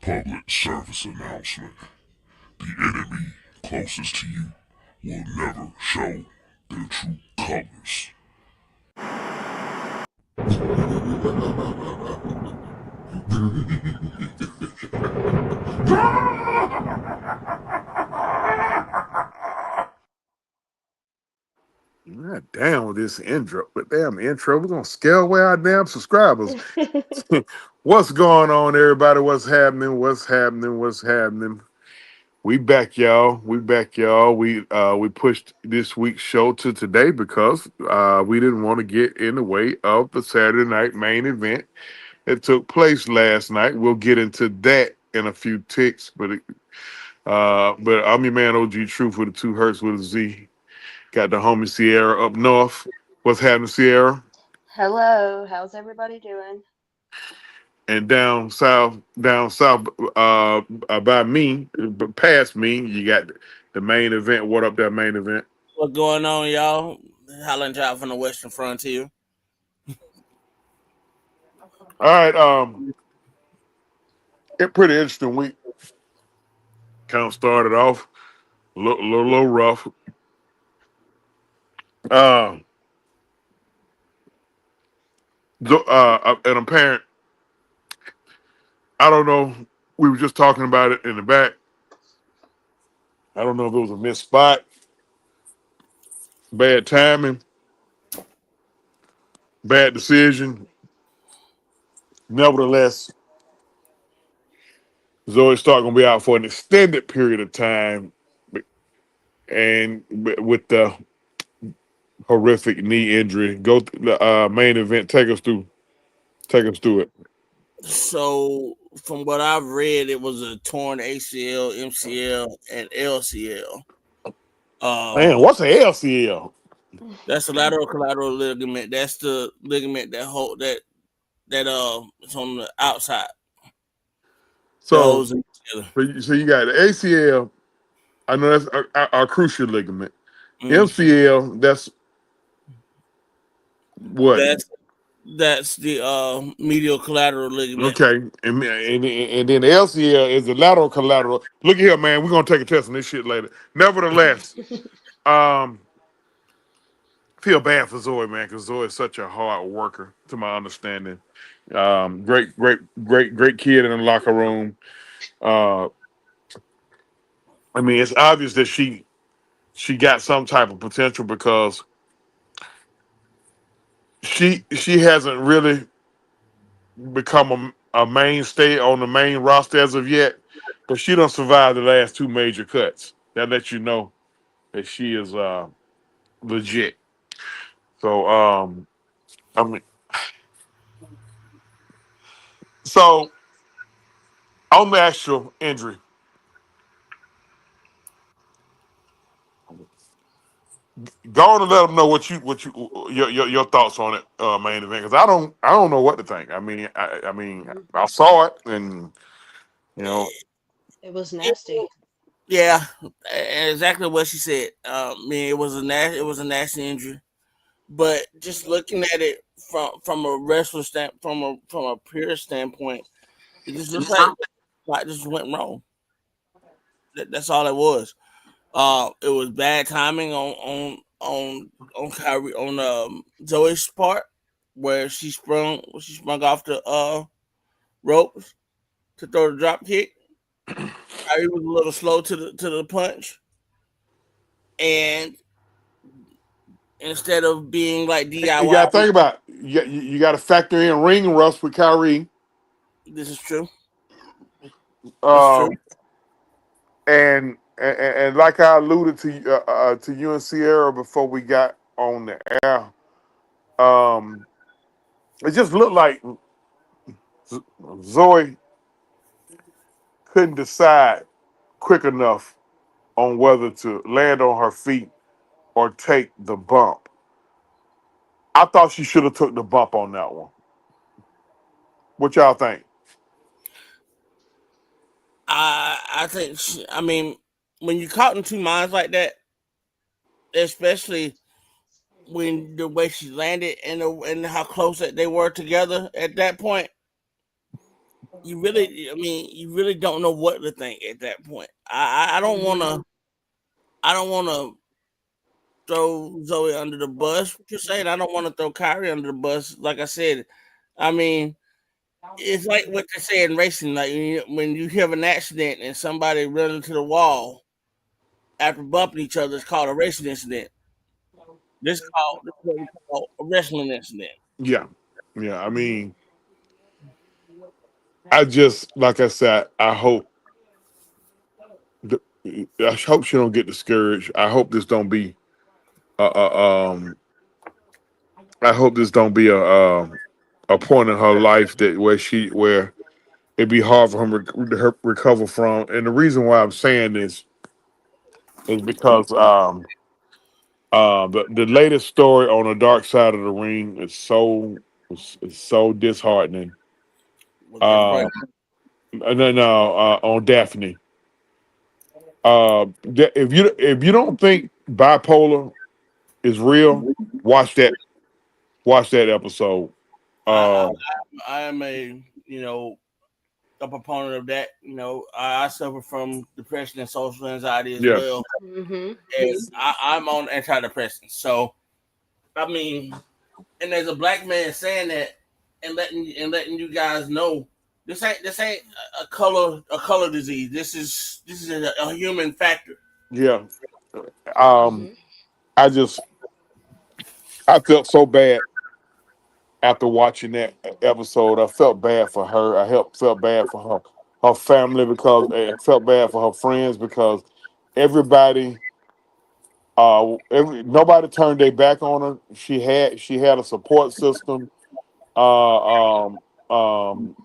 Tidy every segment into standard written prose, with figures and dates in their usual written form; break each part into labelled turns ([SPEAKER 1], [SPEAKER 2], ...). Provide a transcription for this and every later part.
[SPEAKER 1] Public service announcement. The enemy closest to you will never show their true colors.
[SPEAKER 2] God damn with this intro, but damn intro, we're gonna scare away our damn subscribers. What's going on, everybody? What's happening? What's happening? What's happening? We back, y'all. We back, y'all. We pushed this week's show to today because we didn't want to get in the way of the Saturday night main event that took place last night. We'll get into that in a few ticks, but I'm your man OG Truth with the two Hertz with a Z. Got the homie Sierra up north. What's happening, Sierra?
[SPEAKER 3] Hello, how's everybody doing?
[SPEAKER 2] And down south, by me, past me, you got the main event. What up, that main event?
[SPEAKER 4] What's going on, y'all? Highland Child from the Western Frontier.
[SPEAKER 2] All right, it pretty interesting week. Kind of started off a little rough. Uh, an apparent. I don't know. We were just talking about it in the back. I don't know if it was a missed spot, bad timing, bad decision. Nevertheless, Zoey Stark gonna be out for an extended period of time, and with the horrific knee injury. Go to the main event. Take us through. Take us through it.
[SPEAKER 4] So, from what I've read, it was a torn ACL, MCL, and LCL.
[SPEAKER 2] Man,
[SPEAKER 4] Uh,
[SPEAKER 2] what's an LCL?
[SPEAKER 4] that's the lateral collateral ligament. That's the ligament that hold that it's on the outside that
[SPEAKER 2] So,
[SPEAKER 4] holds it together.
[SPEAKER 2] so you got the ACL. I know that's a crucial ligament.
[SPEAKER 4] Mm.
[SPEAKER 2] MCL. That's what.
[SPEAKER 4] That's that's the medial collateral ligament.
[SPEAKER 2] Okay, and then the LCL is the lateral collateral. Look here, man. We're gonna take a test on this shit later. Nevertheless, um, feel bad for Zoe, man, because Zoe is such a hard worker, to my understanding. Great kid in the locker room. Uh, I mean, it's obvious that she got some type of potential because she hasn't really become a mainstay on the main roster as of yet, but she don't survive the last two major cuts. That lets you know that she is legit. So I mean, so on the actual injury, go on and let them know your thoughts on it, main event, because I don't know what to think. I saw it, and you know.
[SPEAKER 3] It was
[SPEAKER 4] It,
[SPEAKER 3] nasty.
[SPEAKER 4] yeah, exactly what she said. I mean, it was a nasty injury. But just looking at it from a wrestler from a pure standpoint, it just looks like just went wrong. That's all it was. It was bad timing on Kyrie on Zoe's part where she sprung off the ropes to throw the drop kick. Kyrie was a little slow to the punch, and instead of being like
[SPEAKER 2] You
[SPEAKER 4] DIY,
[SPEAKER 2] got to think about it. You got to factor in ring rust with Kyrie,
[SPEAKER 4] this is true. It's true.
[SPEAKER 2] um, and like I alluded to you and Sierra before we got on the air, um, it just looked like Zoe couldn't decide quick enough on whether to land on her feet or take the bump. I thought she should have took the bump on that one. What y'all think?
[SPEAKER 4] I think I mean when you're caught in two minds like that, especially when the way she landed and how close that they were together at that point, you really don't know what to think at that point. I don't want
[SPEAKER 3] Mhm.
[SPEAKER 4] to, I don't want to throw Zoe under the bus. What you're saying, I don't want to throw Kyrie under the bus. Like I said, I mean, it's like what they say in racing. Like when you have an accident and somebody runs into the wall after bumping each other, it's called a racing incident. This is what we call a wrestling incident.
[SPEAKER 2] Yeah, yeah. I mean, I just like I said, th- I hope she don't get discouraged. I hope this don't be a, a I hope this don't be a point in her life that where it'd be hard for her recover from. And the reason why I'm saying this is because the latest story on the dark side of the ring is so disheartening.
[SPEAKER 4] With Kevin
[SPEAKER 2] Uh,
[SPEAKER 4] Durant.
[SPEAKER 2] no, on Daphne. If you don't think bipolar is real, watch that watch that episode.
[SPEAKER 4] I,
[SPEAKER 2] Uh,
[SPEAKER 4] I am a proponent of that. I suffer from depression and social anxiety as
[SPEAKER 2] yeah,
[SPEAKER 4] well,
[SPEAKER 3] Mhm.
[SPEAKER 4] and I'm on antidepressants. So I mean, and there's a black man saying that and letting you guys know this ain't a color disease. This is a human factor.
[SPEAKER 2] yeah. Um,
[SPEAKER 3] Mhm.
[SPEAKER 2] I just I felt so bad after watching that episode. I felt bad for her. Felt bad for her family because I felt bad for her friends because everybody nobody turned their back on her. She had a support system. Uh, um,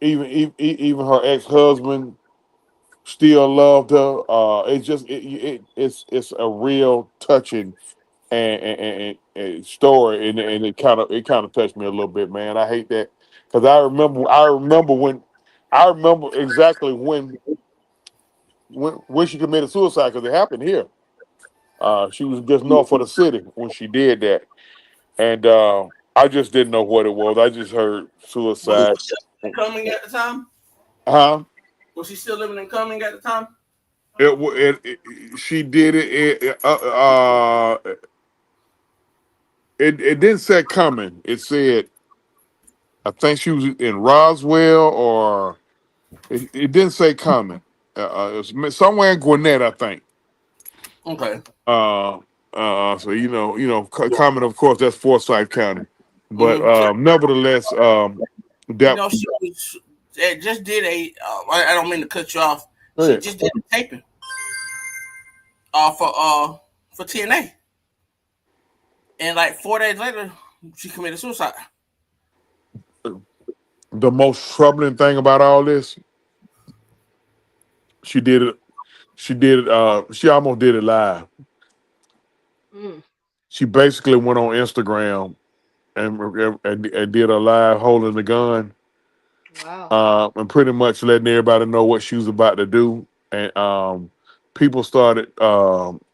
[SPEAKER 2] even her ex husband still loved her. It's a real touching and story, and it kind of touched me a little bit, man. I hate that because I remember exactly when she committed suicide because it happened here. She was just north of the city when she did that, and I just didn't know what it was. I just heard
[SPEAKER 4] Was
[SPEAKER 2] suicide.
[SPEAKER 4] she coming at the time?
[SPEAKER 2] Huh?
[SPEAKER 4] Was she still living in Cumming at the time?
[SPEAKER 2] She did it. It didn't say coming. It said I think she was in Roswell or it didn't say coming. It was somewhere in Gwinnett, I think.
[SPEAKER 4] Okay.
[SPEAKER 2] So Common, of course, that's Forsyth County, but
[SPEAKER 4] Mm-hmm.
[SPEAKER 2] nevertheless,
[SPEAKER 4] You
[SPEAKER 2] that
[SPEAKER 4] know, just did I don't mean to cut you off.
[SPEAKER 2] go
[SPEAKER 4] She
[SPEAKER 2] ahead.
[SPEAKER 4] just did a taping for TNA, and like 4 days later, she committed suicide.
[SPEAKER 2] The most troubling thing about all this, she did it. She did it. She almost did it live.
[SPEAKER 3] Mm.
[SPEAKER 2] She basically went on Instagram and did a live holding the gun,
[SPEAKER 3] Wow.
[SPEAKER 2] and pretty much letting everybody know what she was about to do. And people started, telling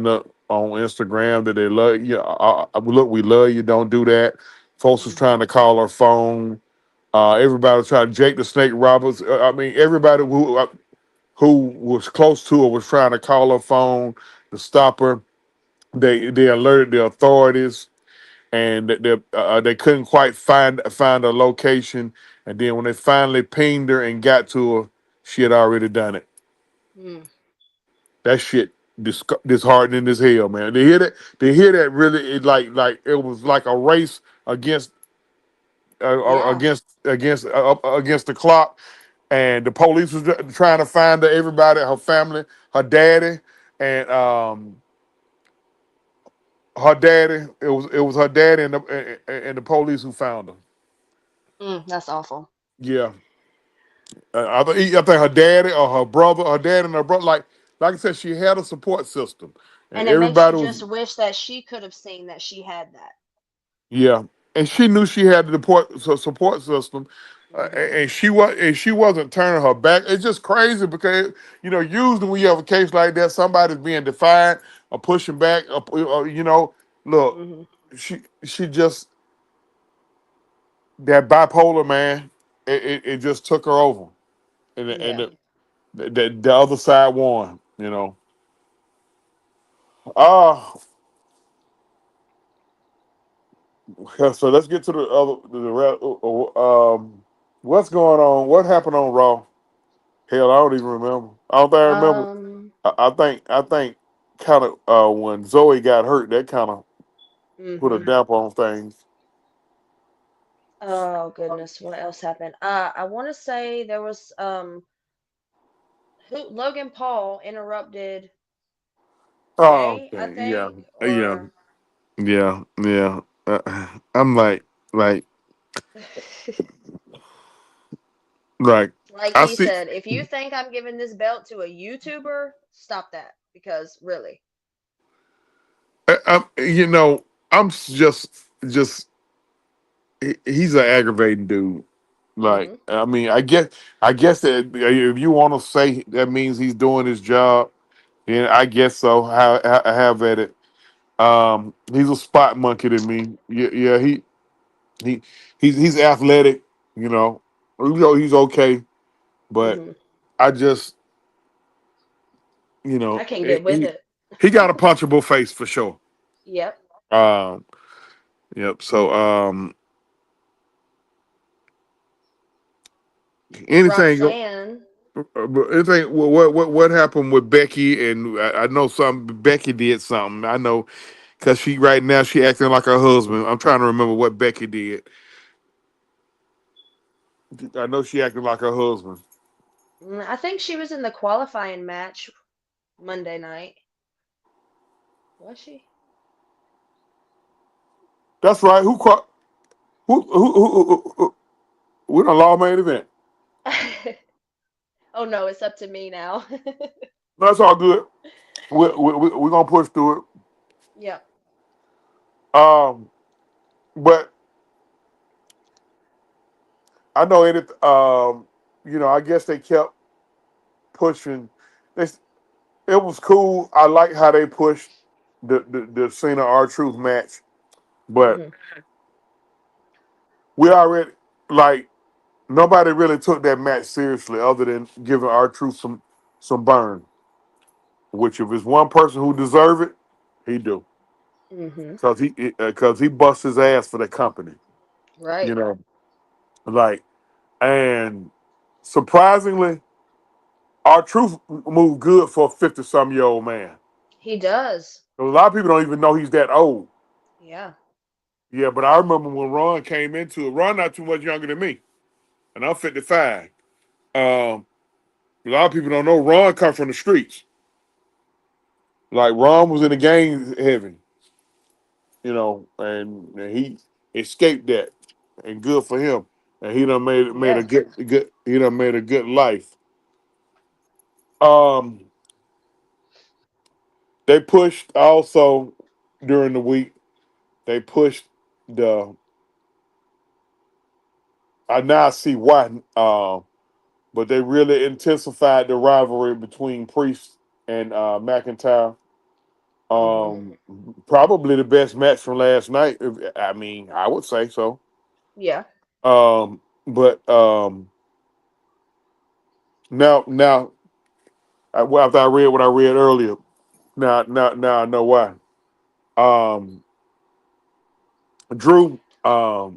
[SPEAKER 2] her on Instagram that they love you. Look, we love you. Don't do that. Folks was trying
[SPEAKER 3] Mhm.
[SPEAKER 2] to call her phone. Everybody was trying. Jake the Snake Roberts. I mean, everybody who was close to her was trying to call her phone to stop her. They alerted the authorities, and they couldn't quite find a location. And then when they finally pinged her and got to her, she had already done it.
[SPEAKER 3] Mm.
[SPEAKER 2] That shit disheartening as hell, man. To hear that really, it was like a race
[SPEAKER 3] Yeah.
[SPEAKER 2] against the clock, and the police was trying to find her, everybody, her family, her daddy, and her daddy. It was her daddy and the police who found her.
[SPEAKER 3] That's awful.
[SPEAKER 2] Yeah, I think her daddy or her brother, her dad and her brother, like I said, she had a support system, and
[SPEAKER 3] And it makes you
[SPEAKER 2] everybody was
[SPEAKER 3] just wish that she could have seen that she had that.
[SPEAKER 2] yeah, and she knew she had the support system,
[SPEAKER 3] Mhm.
[SPEAKER 2] and she wasn't turning her back. It's just crazy because usually when you have a case like that, somebody's being defiant or pushing back, or look,
[SPEAKER 3] Mhm.
[SPEAKER 2] she just that bipolar, man. it just took her over, and
[SPEAKER 3] Yeah.
[SPEAKER 2] the other side won. Uh so let's get to the other what's going on? What happened on Raw? Hell, I don't even remember. I don't think I remember.
[SPEAKER 3] Um.
[SPEAKER 2] I think kind of when Zoe got hurt, that kind of put a
[SPEAKER 3] Mhm.
[SPEAKER 2] damper on things.
[SPEAKER 3] Oh goodness, what else happened? I want to say there was Logan Paul interrupted
[SPEAKER 2] Oh,
[SPEAKER 3] Jay, I
[SPEAKER 2] okay, yeah,
[SPEAKER 3] think,
[SPEAKER 2] yeah,
[SPEAKER 3] or
[SPEAKER 2] yeah. I'm like, like
[SPEAKER 3] like
[SPEAKER 2] I
[SPEAKER 3] he
[SPEAKER 2] see.
[SPEAKER 3] said, if you think I'm giving this belt to a YouTuber, stop that because really.
[SPEAKER 2] I'm just he's an aggravating dude. Like,
[SPEAKER 3] Mhm.
[SPEAKER 2] I mean, I guess that if you want to say that means he's doing his job, then I guess so. Have at it. He's a spot monkey to me. Yeah. He he's athletic. You know, he's okay, but
[SPEAKER 3] Mhm.
[SPEAKER 2] I just
[SPEAKER 3] I can get with it.
[SPEAKER 2] he got a punchable face for sure.
[SPEAKER 3] Yep.
[SPEAKER 2] Um, yep. So anything.
[SPEAKER 3] Roxanne.
[SPEAKER 2] But anything, what happened with Becky? And I know some Becky did something. I know because she right now she acting like her husband. I'm trying to remember what Becky did. I know she acting like her husband.
[SPEAKER 3] I think she was in the qualifying match Monday night. Was she?
[SPEAKER 2] That's right. Who we done law main event.
[SPEAKER 3] Oh no, it's up to me now.
[SPEAKER 2] No, it's all good. We're gonna push through it.
[SPEAKER 3] Yep.
[SPEAKER 2] Um, but I know it. I guess they kept pushing. They, it was cool. I like how they pushed the Cena R Truth match, but
[SPEAKER 3] Mhm.
[SPEAKER 2] we already like nobody really took that match seriously other than giving R Truth some burn. Which if it's one person who deserve it, he do
[SPEAKER 3] Mhm.
[SPEAKER 2] because he busts his ass for the company. You
[SPEAKER 3] Right.
[SPEAKER 2] know, like and surprisingly, R Truth moved good for a 50-some-year-old man.
[SPEAKER 3] He does.
[SPEAKER 2] A lot of people don't even know he's that old.
[SPEAKER 3] Yeah.
[SPEAKER 2] Yeah, but I remember when Ron came into it. Ron not too much younger than me, and I'm 55. Um, a lot of people don't know Ron come from the streets. Like Ron was in the gang heavy, and he escaped that, and good for him. And he done made a
[SPEAKER 3] Yeah.
[SPEAKER 2] good he done made a good life. Um, they pushed also during the week. They pushed the. I now see why. But they really intensified the rivalry between Priest and McIntyre.
[SPEAKER 3] Mhm.
[SPEAKER 2] Um, Probably the best match from last night. I mean, I would say so.
[SPEAKER 3] Yeah.
[SPEAKER 2] But now, after I read what I read earlier, now I know why. Um, Drew,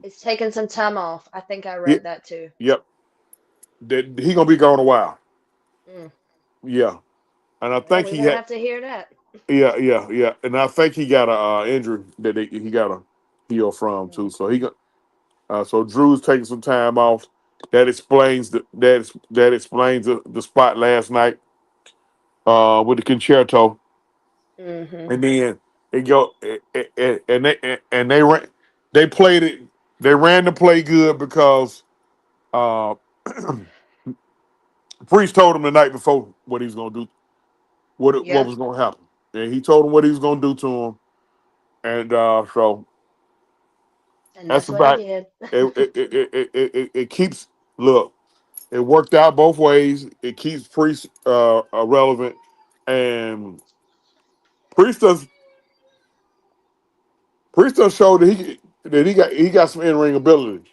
[SPEAKER 3] It's taking some time off. I think I
[SPEAKER 2] yeah,
[SPEAKER 3] read that too.
[SPEAKER 2] yep, that he gonna be gone a while.
[SPEAKER 3] Mm.
[SPEAKER 2] Yeah, and I
[SPEAKER 3] Well,
[SPEAKER 2] think
[SPEAKER 3] we
[SPEAKER 2] he
[SPEAKER 3] won't
[SPEAKER 2] had.
[SPEAKER 3] have to hear that.
[SPEAKER 2] Yeah, and I think he got a injury that he got a heal from too. So he
[SPEAKER 3] Mhm.
[SPEAKER 2] got. So Drew's taking some time off. That explains that explains the spot last night with the concerto,
[SPEAKER 3] Mhm.
[SPEAKER 2] and then it go and they played it. They ran the play good because uh, Priest told him the night before what he was gonna do, what
[SPEAKER 3] Yeah.
[SPEAKER 2] was gonna happen, and he told him what he was gonna do to him, and so
[SPEAKER 3] And
[SPEAKER 2] that's
[SPEAKER 3] that's what he
[SPEAKER 2] about
[SPEAKER 3] did.
[SPEAKER 2] it keeps look. It worked out both ways. It keeps Priest relevant, and Priest does Priest does show that he got some in ring ability.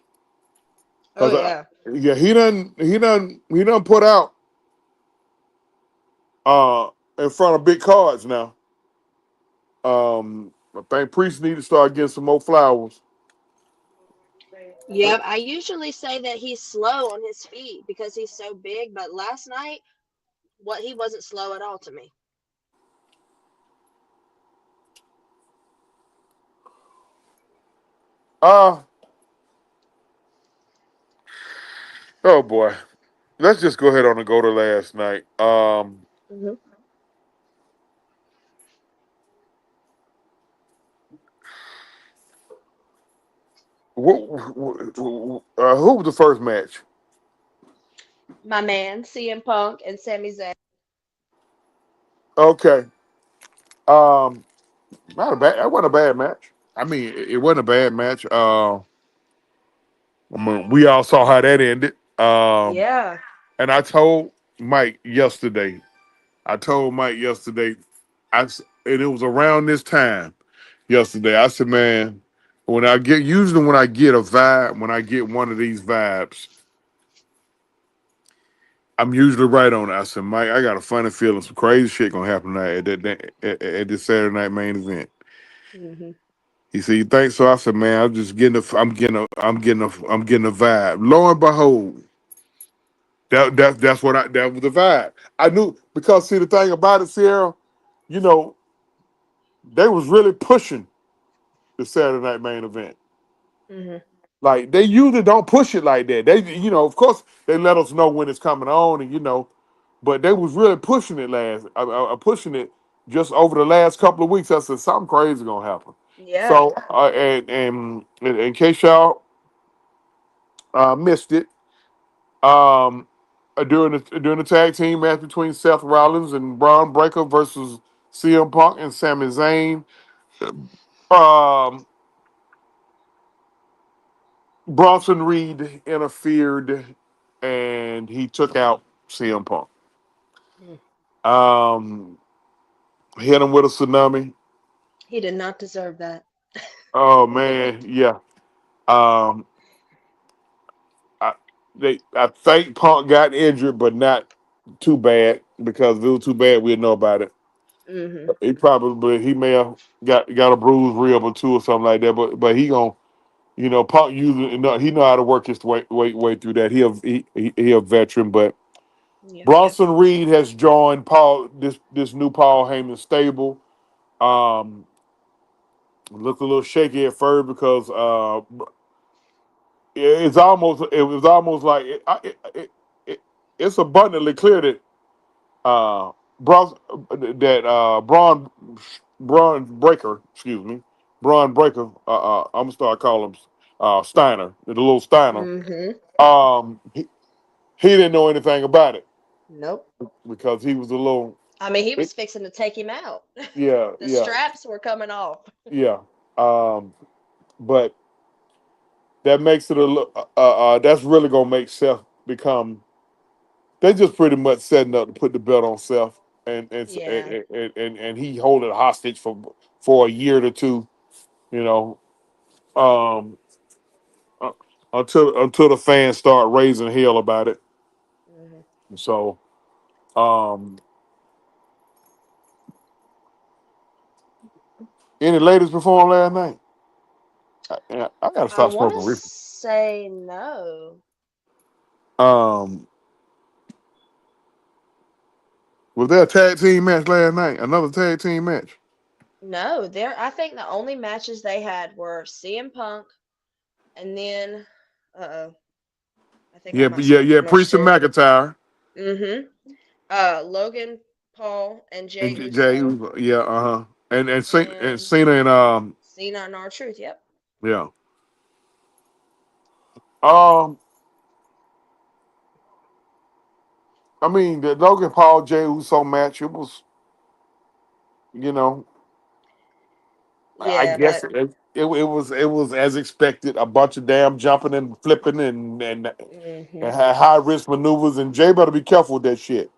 [SPEAKER 3] Oh
[SPEAKER 2] Because
[SPEAKER 3] yeah.
[SPEAKER 2] Yeah, he done put out in front of big cards now. I think Priest need to start getting some more flowers.
[SPEAKER 3] Yep, I usually say that he's slow on his feet because he's so big, but last night, he wasn't slow at all to me.
[SPEAKER 2] Uh oh boy. Let's just go ahead on and go to last night.
[SPEAKER 3] Hmm.
[SPEAKER 2] Who was the first match?
[SPEAKER 3] My man, CM Punk and Sami Zayn.
[SPEAKER 2] Okay. Um, not a bad. That wasn't a bad match. I mean, it wasn't a bad match. I mean, we all saw how that ended.
[SPEAKER 3] Yeah.
[SPEAKER 2] And I told Mike yesterday. I told Mike yesterday. And it was around this time yesterday. I said, man, when I get a vibe, when I get one of these vibes, I'm usually right on it. I said, Mike, I got a funny feeling some crazy shit gonna happen tonight at this Saturday night main event.
[SPEAKER 3] Hmm.
[SPEAKER 2] He said, "You think so?" I said, "Man, I'm getting a vibe." Lo and behold, that was the vibe. I knew because see the thing about it, Sierra, you know, they was really pushing the Saturday night main event.
[SPEAKER 3] Hmm.
[SPEAKER 2] Like they usually don't push it like that. They, of course, they let us know when it's coming on, and but they was really pushing it pushing it just over the last couple of weeks. I said something crazy gonna happen.
[SPEAKER 3] Yeah.
[SPEAKER 2] So, and in case y'all missed it, during the tag team match between Seth Rollins and Braun Breaker versus CM Punk and Sami Zayn, um, Bronson Reed interfered and he took out CM Punk.
[SPEAKER 3] Mm.
[SPEAKER 2] Um, Hit him with a tsunami.
[SPEAKER 3] He did not deserve that.
[SPEAKER 2] Oh man, yeah. Um, I I think Punk got injured, but not too bad because if it was too bad, we'd know about it.
[SPEAKER 3] Hmm.
[SPEAKER 2] He may have got a bruised rib or two or something like that, but he gonna Punk usually he know how to work his way through that. He a veteran, but
[SPEAKER 3] Yeah.
[SPEAKER 2] Bronson Reed has joined this new Paul Heyman stable. Um, Looked a little shaky at first because it was almost like it, it's abundantly clear that uh Bron that Braun Breaker, excuse me, Braun Breaker. I'm gonna start calling him Steiner, the little Steiner.
[SPEAKER 3] Hmm.
[SPEAKER 2] He didn't know anything about it
[SPEAKER 3] Nope.
[SPEAKER 2] because he was a little,
[SPEAKER 3] I mean, he was fixing to take him out.
[SPEAKER 2] yeah,
[SPEAKER 3] The
[SPEAKER 2] yeah,
[SPEAKER 3] straps were coming off.
[SPEAKER 2] yeah. Um, but that makes it a little. That's really gonna make Seth become. They just pretty much setting up to put the belt on Seth,
[SPEAKER 3] Yeah.
[SPEAKER 2] and he hold it hostage for a year to two. You know, um, uh, until the fans start raising hell about it.
[SPEAKER 3] Hmm.
[SPEAKER 2] So, um, any ladies perform last night? I gotta
[SPEAKER 3] I
[SPEAKER 2] stop
[SPEAKER 3] want to
[SPEAKER 2] smoking reefer.
[SPEAKER 3] say no.
[SPEAKER 2] Um, was there a tag team match last night? Another tag team match?
[SPEAKER 3] No, I think the only matches they had were CM Punk and then, uh-oh, I think I
[SPEAKER 2] Yeah,
[SPEAKER 3] might
[SPEAKER 2] yeah,
[SPEAKER 3] spoke
[SPEAKER 2] yeah.
[SPEAKER 3] too much
[SPEAKER 2] Priest and
[SPEAKER 3] too.
[SPEAKER 2] McIntyre
[SPEAKER 3] Mm-hmm. Logan Paul and Jay
[SPEAKER 2] and Jay.
[SPEAKER 3] Uso,
[SPEAKER 2] Yeah, and
[SPEAKER 3] and then
[SPEAKER 2] Cena and
[SPEAKER 3] Cena and R-Truth. Yep.
[SPEAKER 2] yeah. Um, I mean the Logan Paul Jay Uso match. It was, you know, I
[SPEAKER 3] Yeah,
[SPEAKER 2] guess
[SPEAKER 3] but
[SPEAKER 2] it was as expected. A bunch of damn jumping and flipping and
[SPEAKER 3] hmm
[SPEAKER 2] high risk maneuvers. And Jay better be careful with that shit.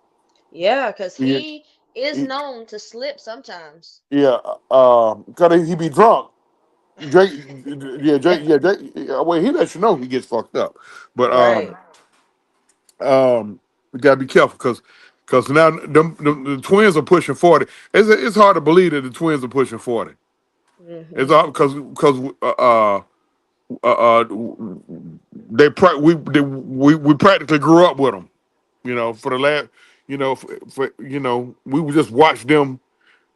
[SPEAKER 3] yeah, because
[SPEAKER 2] Yeah,
[SPEAKER 3] he is known to slip sometimes.
[SPEAKER 2] yeah. Cause he be drunk. Drake, yeah, Drake, yeah, Drake. Well, he lets you know he gets fucked up, but
[SPEAKER 3] Right.
[SPEAKER 2] We gotta be careful because now the twins are pushing 40. It's hard to believe that the twins are pushing 40. It's
[SPEAKER 3] Mhm.
[SPEAKER 2] all because uh, we practically grew up with them. You know, for the last, we would just watch them.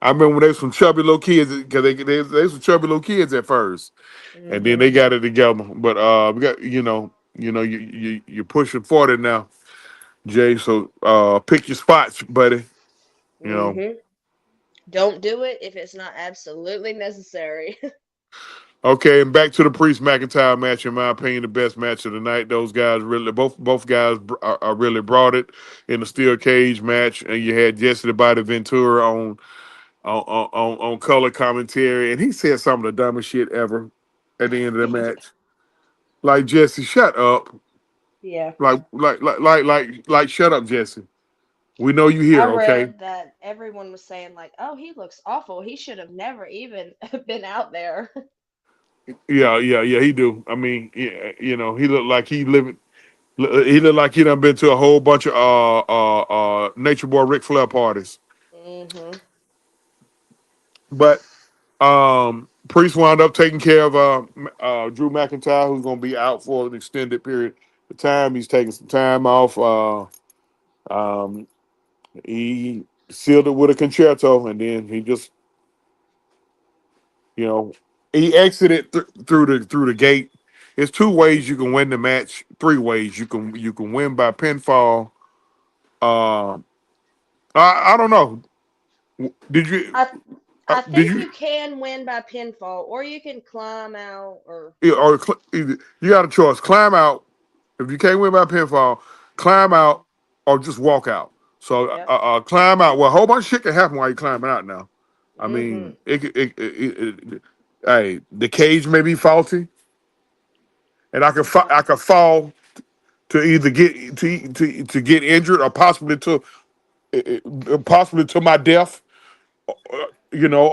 [SPEAKER 2] I remember when they was some chubby little kids because they was some chubby little kids at first, and then
[SPEAKER 3] Mhm.
[SPEAKER 2] they got it together. But we got you're pushing 40 now, Jay. So pick your spots, buddy. You know.
[SPEAKER 3] Mhm. Don't do it if it's not absolutely necessary.
[SPEAKER 2] Okay, and back to the Priest McIntyre match. In my opinion, the best match of the night. Those guys really, both guys are really brought it in the steel cage match. And you had Jesse the Body Ventura on color commentary, and he said some of the dumbest shit ever at the end of the match. Like Jesse, shut up.
[SPEAKER 3] Yeah.
[SPEAKER 2] Shut up, Jesse. We know you
[SPEAKER 3] I
[SPEAKER 2] here, okay?
[SPEAKER 3] read that everyone was saying like, "Oh, he looks awful. He should have never even been out there."
[SPEAKER 2] Yeah. He do. I mean, yeah, he looked like he living. He looked like he done been to a whole bunch of Nature Boy Ric Flair parties.
[SPEAKER 3] Mhm.
[SPEAKER 2] But Priest wound up taking care of Drew McIntyre, who's going to be out for an extended period of time. He's taking some time off. Um, he sealed it with a concerto, and then he just, you know, he exited through the gate. There's two ways you can win the match. Three ways you can win by pinfall. Um, I don't know. Did you?
[SPEAKER 3] I I
[SPEAKER 2] Did
[SPEAKER 3] think
[SPEAKER 2] you?
[SPEAKER 3] you can win by pinfall, or you can climb out, or
[SPEAKER 2] You got a choice: climb out. If you can't win by pinfall, climb out or just walk out. So
[SPEAKER 3] yep.
[SPEAKER 2] climb out. Well, a whole bunch of shit can happen while you're climbing out. Now, I
[SPEAKER 3] Mhm.
[SPEAKER 2] mean, hey, the cage may be faulty, and I could fall to either to get injured or possibly to my death.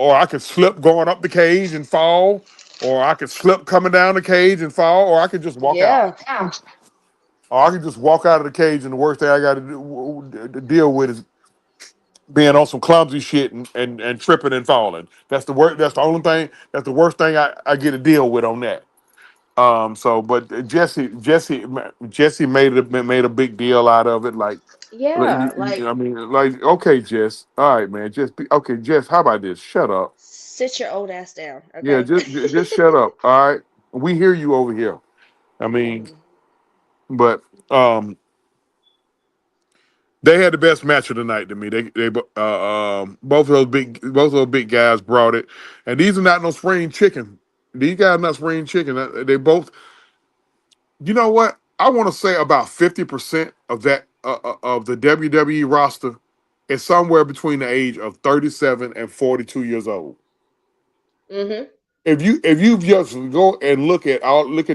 [SPEAKER 2] Or I could slip going up the cage and fall, or I could slip coming down the cage and fall, or I could just walk out.
[SPEAKER 3] Yeah.
[SPEAKER 2] Or I could just walk out of the cage, and the worst thing I got to deal with is being on some clumsy shit and tripping and falling. That's the worst. That's the only thing. That's the worst thing I get to deal with on that. But Jesse made a big deal out of it.
[SPEAKER 3] Yeah. Like,
[SPEAKER 2] I mean, okay, Jess. All right, man. Okay, Jess. How about this? Shut up.
[SPEAKER 3] sit your old ass down,
[SPEAKER 2] Yeah,
[SPEAKER 3] okay?
[SPEAKER 2] just shut up. All right. We hear you over here. I mean,
[SPEAKER 3] Mhm.
[SPEAKER 2] but they had the best match of the night to me. Both of those big guys brought it, and these are not no spring chicken. These guys not spring chicken. They both. You know what? I want to say about 50% of that of the WWE roster is somewhere between the age of 37 and 42 years old.
[SPEAKER 3] Mhm.
[SPEAKER 2] If you just go and look at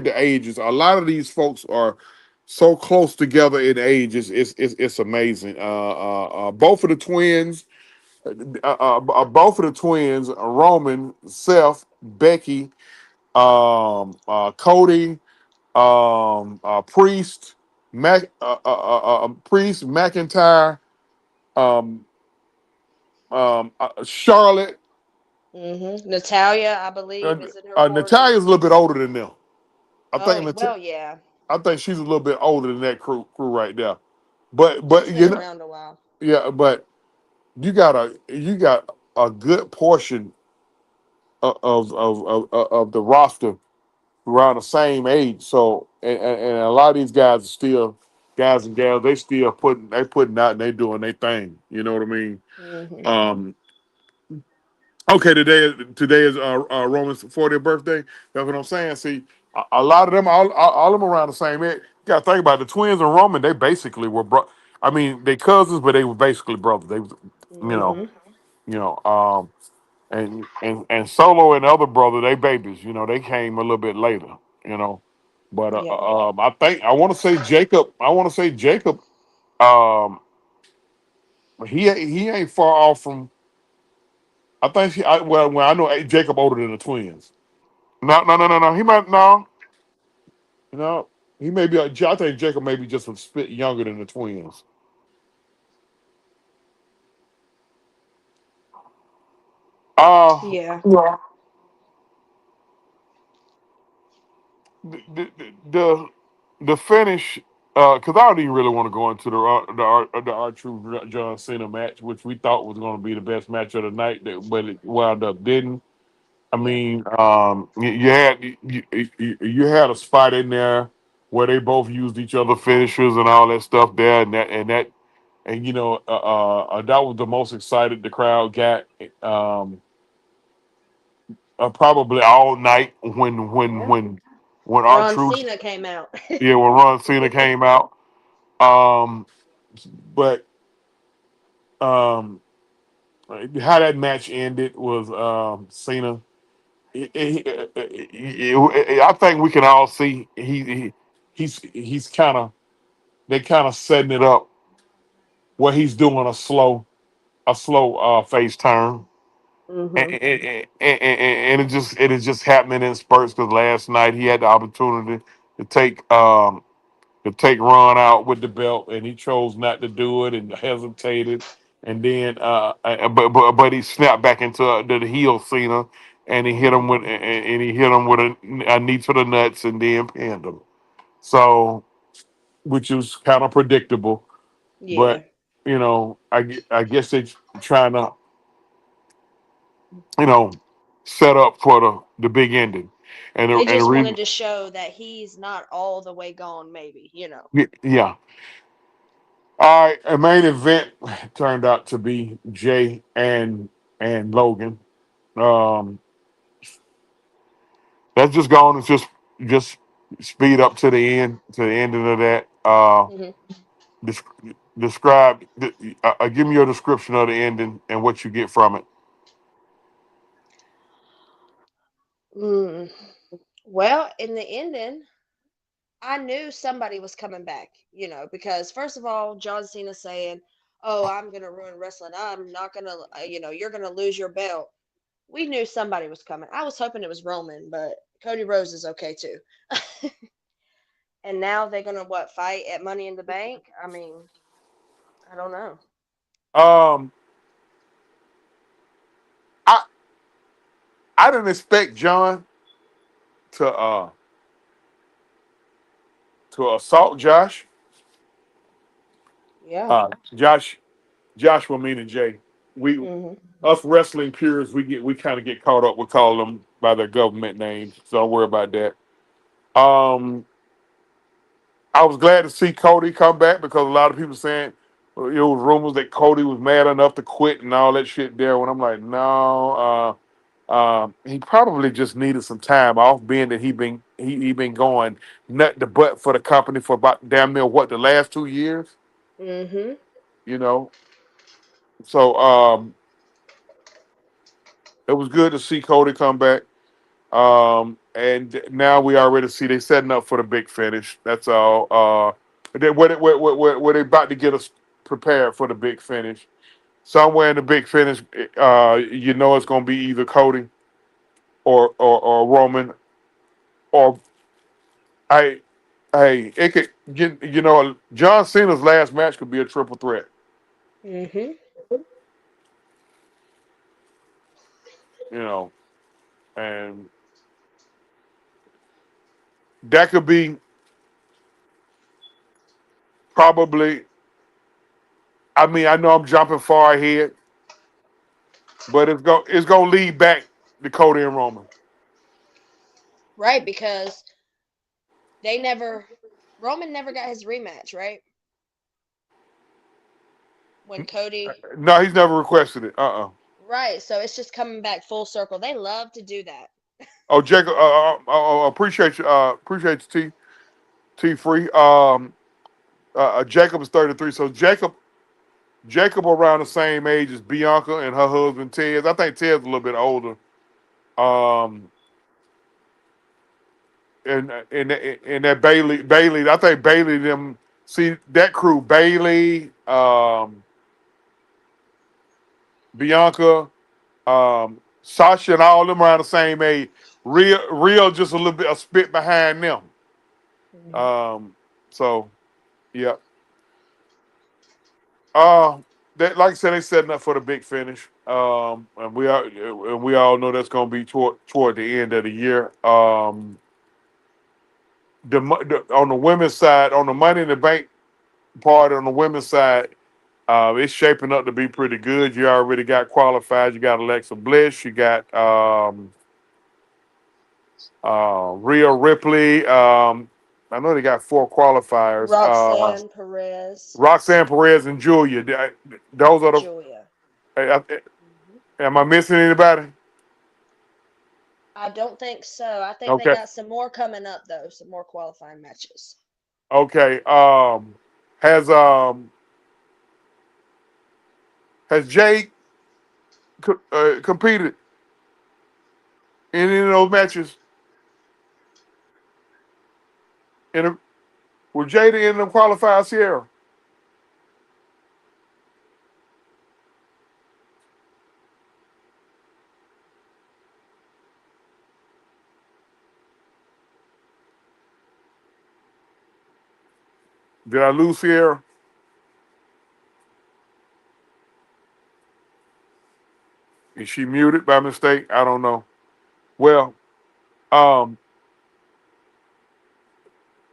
[SPEAKER 2] the ages, a lot of these folks are so close together in age. It's amazing. Both of the twins, Roman, Seth, Becky, Cody, Priest, McIntyre, um, Charlotte.
[SPEAKER 3] Mhm. Natalia, I believe, is in her 40s.
[SPEAKER 2] Natalia's a little bit older than them. I
[SPEAKER 3] Oh,
[SPEAKER 2] think
[SPEAKER 3] well, yeah.
[SPEAKER 2] I think she's a little bit older than that crew right there. But
[SPEAKER 3] She's been around a while.
[SPEAKER 2] yeah, but you got a good portion of the roster around the same age. So and a lot of these guys are still guys and gals. They putting out and they doing their thing. You know what I mean?
[SPEAKER 3] Mhm.
[SPEAKER 2] Um, okay, today is Roman's 40th birthday. That's what I'm saying. See, a lot of them, all of them around the same age. You got to think about it. The twins and Roman. They basically were I mean, they cousins, but they were basically brothers. They was, you know,
[SPEAKER 3] Mhm.
[SPEAKER 2] you know. And Solo and the other brother, they babies. They came a little bit later. You know, but
[SPEAKER 3] Yeah.
[SPEAKER 2] I want to say Jacob. I want to say Jacob. Um, he ain't far off from. I think well, I know Jacob older than the twins. No. He might no. He may be. I think Jacob may be just a bit younger than the twins. Uh
[SPEAKER 3] Yeah.
[SPEAKER 2] the the finish. Because I don't even really want to go into the R-Truth John Cena match, which we thought was going to be the best match of the night, but it wound up didn't. I
[SPEAKER 3] Yeah.
[SPEAKER 2] mean, you had a spot in there where they both used each other finishers and all that stuff there, and that was the most excited the crowd got, probably all night
[SPEAKER 3] Yeah.
[SPEAKER 2] when our
[SPEAKER 3] Ron
[SPEAKER 2] truth,
[SPEAKER 3] Cena came out.
[SPEAKER 2] yeah, when Ron Cena came out. Um, but um, how that match ended was Cena. I think we can all see he's kind of they kind of setting it up where he's doing a slow face turn,
[SPEAKER 3] Mhm.
[SPEAKER 2] and it is just happening in spurts because last night he had the opportunity to take Ron out with the belt and he chose not to do it and hesitated and then but he snapped back into the heel Cena and he hit him with a knee to the nuts and then pinned him. So which was kind of predictable, but
[SPEAKER 3] Yeah.
[SPEAKER 2] I guess they're trying to you know set up for the big ending,
[SPEAKER 3] They
[SPEAKER 2] and the
[SPEAKER 3] just
[SPEAKER 2] reason
[SPEAKER 3] wanted to show that he's not all the way gone, maybe.
[SPEAKER 2] yeah. All right, a main event turned out to be Jay and Logan. Um, let's just go on and just speed up to the ending of that.
[SPEAKER 3] Mhm.
[SPEAKER 2] Describe, give me your description of the ending and what you get from it.
[SPEAKER 3] Mm. Well, in the ending, I knew somebody was coming back, because first of all, John Cena saying, "Oh, I'm gonna ruin wrestling. I'm not gonna, you're gonna lose your belt." We knew somebody was coming. I was hoping it was Roman, but Cody Rhodes is okay too. And now they're gonna what fight at Money in the Bank? I mean, I don't know.
[SPEAKER 2] Um, I I didn't expect John to assault Josh.
[SPEAKER 3] Yeah.
[SPEAKER 2] Josh Joshua, me and Jay. We
[SPEAKER 3] Mhm.
[SPEAKER 2] us wrestling purists, we kind of get caught up with calling them by their government names. So don't worry about that. Um, I was glad to see Cody come back because a lot of people saying it was rumors that Cody was mad enough to quit and all that shit there. When I'm like, no, he probably just needed some time off, being that he been going nut to butt for the company for about damn near the last 2 years,
[SPEAKER 3] Mhm.
[SPEAKER 2] you know. So it was good to see Cody come back. And now we already see they setting up for the big finish. That's all. They about to get us prepared for the big finish. Somewhere in the big finish, it's gonna be either Cody or Roman or I. Hey, it could John Cena's last match could be a triple threat.
[SPEAKER 3] Mhm.
[SPEAKER 2] You know, and that could be probably. I mean, I know I'm jumping far ahead, but it's gonna lead back to Cody and Roman.
[SPEAKER 3] Right, because they never Roman never got his rematch, right? When Cody
[SPEAKER 2] No, he's never requested it.
[SPEAKER 3] Right, so it's just coming back full circle. They love to do that.
[SPEAKER 2] Oh, Jacob, appreciate you. Appreciate you, T Free. Jacob is 33, so Jacob around the same age as Bianca and her husband Ted. I think Ted's a little bit older. Um, and that Bailey. I think Bailey them see that crew Bailey, Bianca, Sasha, and all them around the same age. Real just a little bit a spit behind them.
[SPEAKER 3] Mhm.
[SPEAKER 2] So yeah. Uh that, like I said, they setting up for the big finish. And we all know that's gonna be toward the end of the year. On the women's side, on the Money in the Bank part, on the women's side, it's shaping up to be pretty good. You already got qualified. You got Alexa Bliss. You got Rhea Ripley. I know they got four qualifiers.
[SPEAKER 3] Roxanne Perez,
[SPEAKER 2] Roxanne Perez and Julia. Those are the.
[SPEAKER 3] Julia. Mhm.
[SPEAKER 2] Am I missing anybody?
[SPEAKER 3] I don't think so. I think they
[SPEAKER 2] Okay.
[SPEAKER 3] got some more coming up though, some more qualifying matches.
[SPEAKER 2] Okay. Has um has Jay competed in any of those matches? In a, was Jada in the qualifiers, Sierra? Did I lose Sierra? Is she muted by mistake? I don't know. Well, um,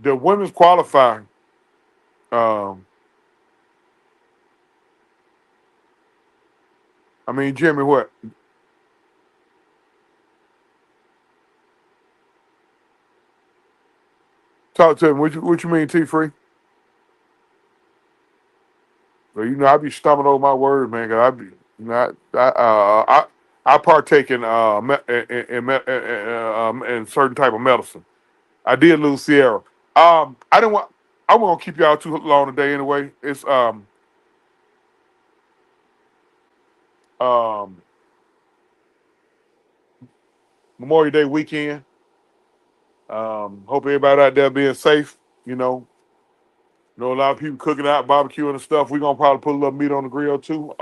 [SPEAKER 2] the women's qualifying. Um, I mean, Jimmy, what? Talk to him. What you mean, T free? Well, I be stumbling over my words, man. Cause I be not. I partake in in certain type of medicine. I did lose Sierra. I didn't want. I won't keep y'all too long today anyway. It's um Memorial Day weekend. Hope everybody out there being safe. A lot of people cooking out, barbecuing and stuff. We're gonna probably put a little meat on the grill too.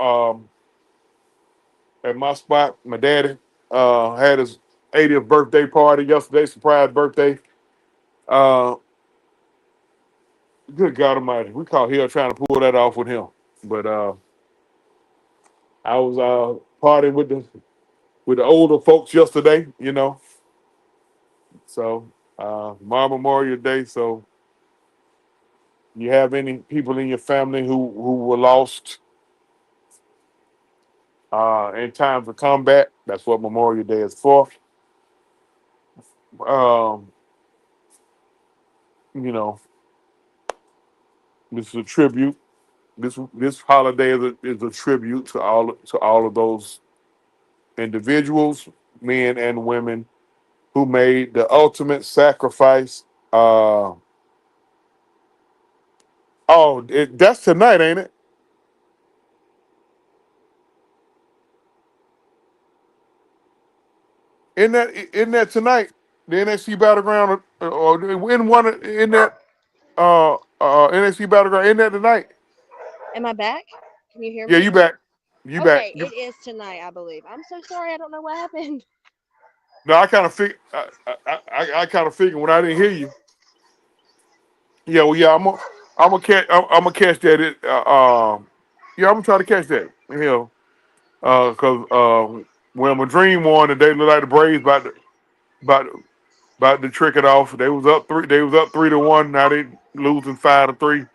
[SPEAKER 2] At my spot, my daddy had his 80th birthday party yesterday, surprise birthday. Uh, Good God Almighty, we caught here trying to pull that off with him. But I was partying with the older folks yesterday. So my Memorial Day. So you have any people in your family who were lost in times of combat? That's what Memorial Day is for. Um, you know, this is a tribute. This holiday is a tribute to all of those individuals, men and women, who made the ultimate sacrifice. That's tonight, ain't it? In that tonight, the NXT Battleground, or in one in that NXT Battleground, in that tonight.
[SPEAKER 3] Am I back? Can you hear
[SPEAKER 2] Yeah,
[SPEAKER 3] me?
[SPEAKER 2] you back. You back.
[SPEAKER 3] Okay, it is tonight, I believe. I'm so sorry. I don't know what happened.
[SPEAKER 2] No, I kind of fig. I kind of figured when I didn't hear you. Yeah, well, yeah, I'm gonna catch that. Yeah, I'm gonna try to catch that. Because when my dream won, and they looked like the Braves about about to trick it off. They was up three. They was up 3-1. Now they losing 5-3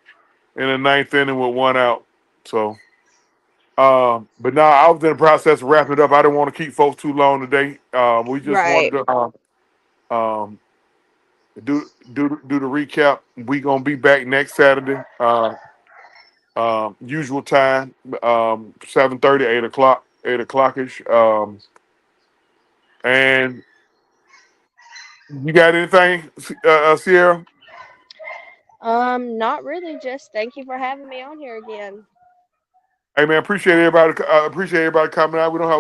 [SPEAKER 2] in the ninth inning with one out. So, but now I was in the process of wrapping it up. I didn't want to keep folks too long today. We just wanted
[SPEAKER 3] Right.
[SPEAKER 2] to um, do the recap. We gonna be back next Saturday. Usual time, 7:30, 8 o'clock, 8 o'clock ish. And you got anything, Sierra?
[SPEAKER 3] Not really. Just thank you for having me on here again.
[SPEAKER 2] Hey man, appreciate everybody coming out. We don't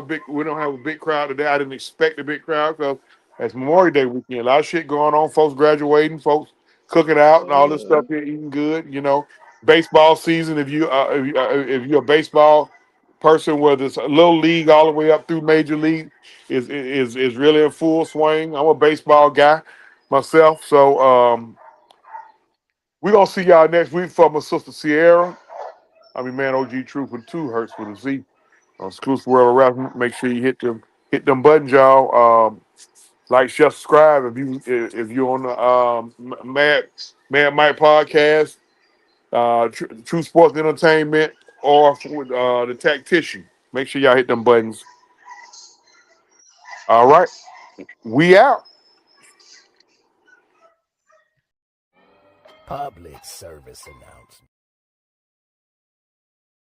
[SPEAKER 2] have a big crowd today. I didn't expect a big crowd because it's Memorial Day weekend. A lot of shit going on. Folks graduating, folks cooking out, and all this stuff
[SPEAKER 3] Hmm.
[SPEAKER 2] here, eating good. Baseball season. If you're a baseball person, whether it's a little league all the way up through major league, is really in full swing. I'm a baseball guy myself, so We're gonna see y'all next week for my sister Sierra. I mean, man, OG Trooper 2 hurts with a Z. On Exclusive World of Wrestling. Make sure you hit them buttons, y'all. Like, share, subscribe if you're on the Mad Mike podcast, True Sports Entertainment, or with the Tactician. Make sure y'all hit them buttons. All right, we out.
[SPEAKER 5] Public service announcement.